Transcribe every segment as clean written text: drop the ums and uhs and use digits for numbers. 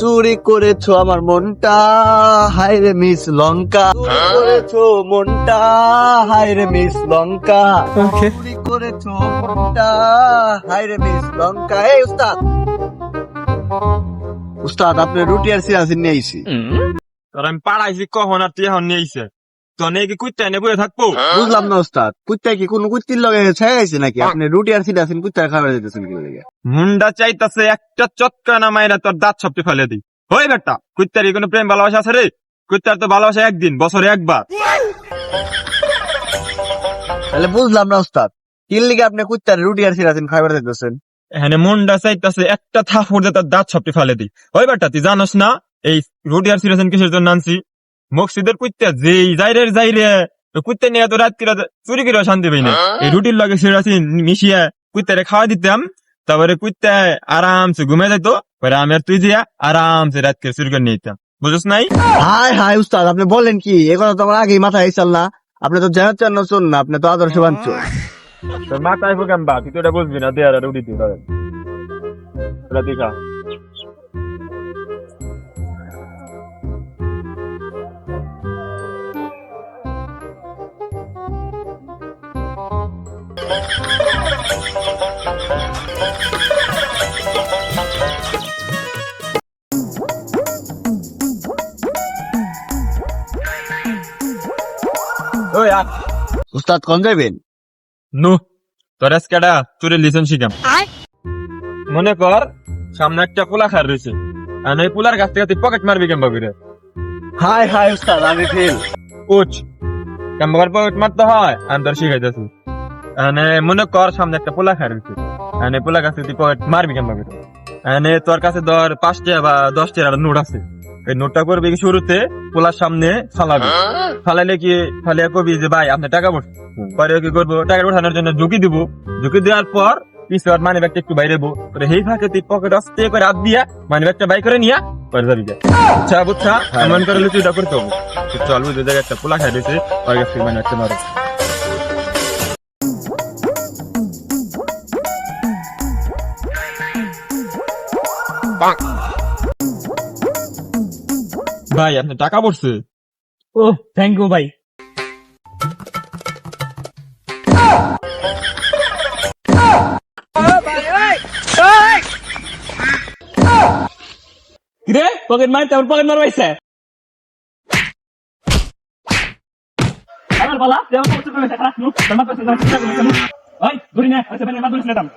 চুরি করেছো আমার মনটা, হায় রে মিস লঙ্কা। চুরি করেছো মনটা, হায় রে মিস লঙ্কা। চুরি করেছো মনটা, হায় রে মিস লঙ্কা। এই উস্তাদ, উস্তাদ আপনি রুটি আর সিরাজিন নিয়ে আইছি। তোর আমি পাড়াইছি কখন আর তুই এখন নিয়েছে তো নেই কি কুত্তা এনে বয়ে থাকবো? বুঝলাম না উস্তাদ, কুত্তা কি কোন কুত্তির লগে ছেড়ে নাকি? আপনি রুটি আর সিরাজিন কুত্তা খাবার দিতেছেন কি লাগে? মুন্ডা চাইতাছে একটা চটকা না মাইরা তোর দাঁত সবটি ফেলে দিই। হই বেটা, কুত্তার কি কোনো প্রেম ভালোবাসা আছে রে? কুত্তার তো ভালোবাসা একদিন, বছরে একবার। তাহলে বুঝলাম না উস্তাদ, কি লিগে আপনি কুত্তার রুটি আর সিরাজিন খাবার দিতেছেন? এখানে মুন্ডা চাইতাছে একটা থাপড় দিয়ে তার দাঁত সবটি ফেলে দিই। হই বেটা, তুই জানোস না এই রুটি আর সিরাজেন কিসের জন্য আনছি? মকসিদের কুত্তা যেই যাইরে কুত্তা নিয়ে তো রাত চুরি করে শান্তি পাই না। এই রুটির লগে সিরাজিন মিশিয়ে কুত্তারে খাওয়া দিতাম, তারপরে কুত্তা আরামসে ঘুমে যাইতো, পরে আমি আর তুই দিয়া আরামসে রাত করে চুরি করে নিয়ে যেতাম। বুঝছ নাই? হায় হায় উস্তাদ, আপনি বলেন কি? এগুলো তো আমার আগেই মাথায় আইসাল না। আপনি তো জানাচ্ছেন না, শুন না, আপনি তো আদর্শ বাঞ্চ। তোর মাথায় প্রোগ্রাম বা তুই তো এটা বুঝবি না। দেয়ার রুটি তুই দেখা ওই আ উস্তাদ কোন যাবেন? নু তোর আজকেটা চুরির লিসন শিখাম। মনে কর সামনে একটা পোলা খার রয়েছে, আর এই পোলার কাছ থেকে তুই পকেট মারবি কেমবা করে? হায় হায় উস্তাদ, আমি ফেল। উচ কেমবা করে পকেট মারতে হয় আমি তোর শিখাইতেছি। মনে কর সামনে একটা পোলা খার রয়েছে, পোলার কাছে তুই পকেট মারবি কেমবা করে? তোর কাছে ধর 5 টাকা বা 10 টাকার নোট আছে। এই নোটটা করবি কি শুরুতে পোলার সামনে ফালাবি। ফালাইলে কি ফালিয়া কবি যে ভাই আপনি টাকা বসে, পরে কি করবো টাকা উঠানোর জন্য ঝুঁকি দিব। ঝুঁকি দেওয়ার পর পিছর মানি ব্যাগটা একটু বাইরে সেই ফাঁকে তুই পকেট আসতে করে হাত দিয়া মানি ব্যাগটা বাই করে নিয়া পরে যাবি। বুঝছা বুঝছা? এমন করে তুই এটা করতে হবো। চল বুঝে জায়গায় একটা পোলা খাই দিয়েছে, ওর কাছ থেকে মানি একটা মারো। ভাই আপনি টাকা পড়ছে? ও থ্যাংক ইউ ভাই। রে পকেট মার, তেমন পকেট মার পাইছে আমার বলা তেমন পকেট মার পাইছে। খারাপ নুক তোমার কাছে না চিন্তা করছ না। ওই ধরি না আচ্ছা মানে মার ধরিস না দাম।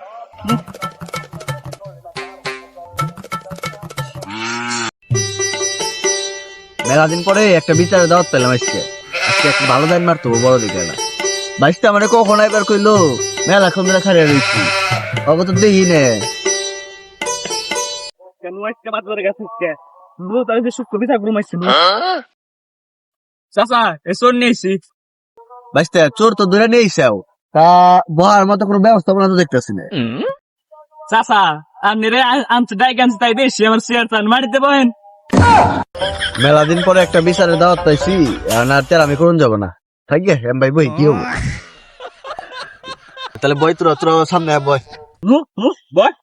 মেলা দিন পরে একটা বিচারে দাওয়াত পেলাম আজকে। আজকে একটা ভালো দান মারতো বড় দিকে না। বাইশটা মানে কখন আইবার কইলো, মেলা এখন ধরে খারিয়া রইছি, অগত দেখি নে। কেন আজকে বাদ করে গেছিস কে? নো তাহলে যে সুখ বিচার ঘুমাইছিস না চাচা এসর নেইছি। বাইশটা চোর তো ধরে নিয়েছাও, তা বহার মতো কোনো ব্যবস্থাপনা তো দেখতেছি না। চাচা আপনি রে আনতে ডাই গান তাই বেশি আমার শেয়ার চান মারিতে বহেন। মেলা দিন পরে একটা বিচারের দাওয়াত পাইছি, এখন আর তেল আমি করুন যাবো না। থাক গে এম ভাই বই কি হবো? তাহলে বই তোর তোর সামনে আয়, বই। বয়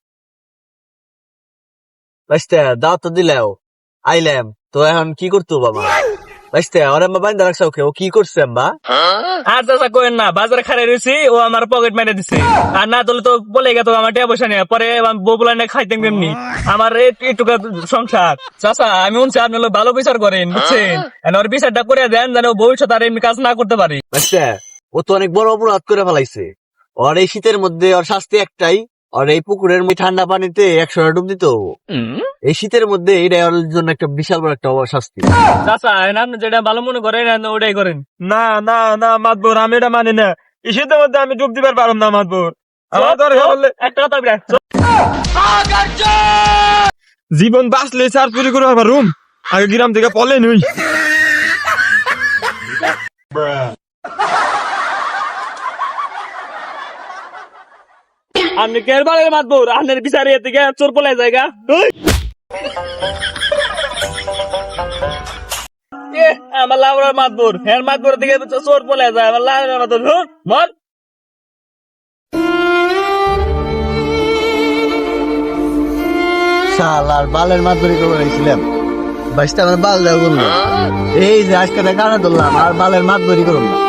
বাইশটা দাওয়াত তো দিলেও আইলাম, তো এখন কি করতো বাবা? বাইশটা ওর আম্মা বাইন্দা রাখছে, ওকে ও কি করছে আম্মা? আর চাচা কোয়েন না, বাজারে খারাই রয়েছি, ও আমার পকেট মেরে দিছে। আর না তোলে তো বলে গেতো আমার টাকা পয়সা নেই, পরে বউগুলা নিয়ে খাইতেন কেমনি আমার এইটুকু সংসার। চাচা আমি শুনছি আপনি হলো ভালো বিচার করেন বুঝছেন, ওর বিচারটা করে দেন যেন ভবিষ্যৎ আর এমনি কাজ না করতে পারি। বাইশটা ও তো অনেক বড় অপরাধ করে ফেলাইছে। ওর এই শীতের মধ্যে ওর শাস্তি একটাই, আর এই পুকুরের ঠান্ডা পানিতে 100 ডুব দিত। এই শীতের মধ্যে এটা ওর জন্য একটা বিশাল বড় একটা শাস্তি। চাচা আপনি যেটা ভালো মনে করেন ওটাই করেন। না না না মাতবর, আমি এটা মানি না। এই শীতের মধ্যে আমি ডুব দিবার পারলাম না মাতবর। আমার দরকার হলে একটা কথা বিরাট জীবন বাঁচলে চার চুরি করে আমার রুম আগে গ্রাম থেকে পলে নই। আপনি কে বারে মাতবর আপনার বিচারে থেকে চোর পলাই জায়গা আমার লাউরার মাতবর হ্যাঁ মাতবর থেকে চোর পলাই যায় আমার লাউরার মাতবর মর। শালার বালের মাধ্যমে করে গেছিলাম বাইশটা আমার বাল দেওয়া করলো এই যে আজকে কানে ধরলাম আর বালের মাধ্যমে করুন না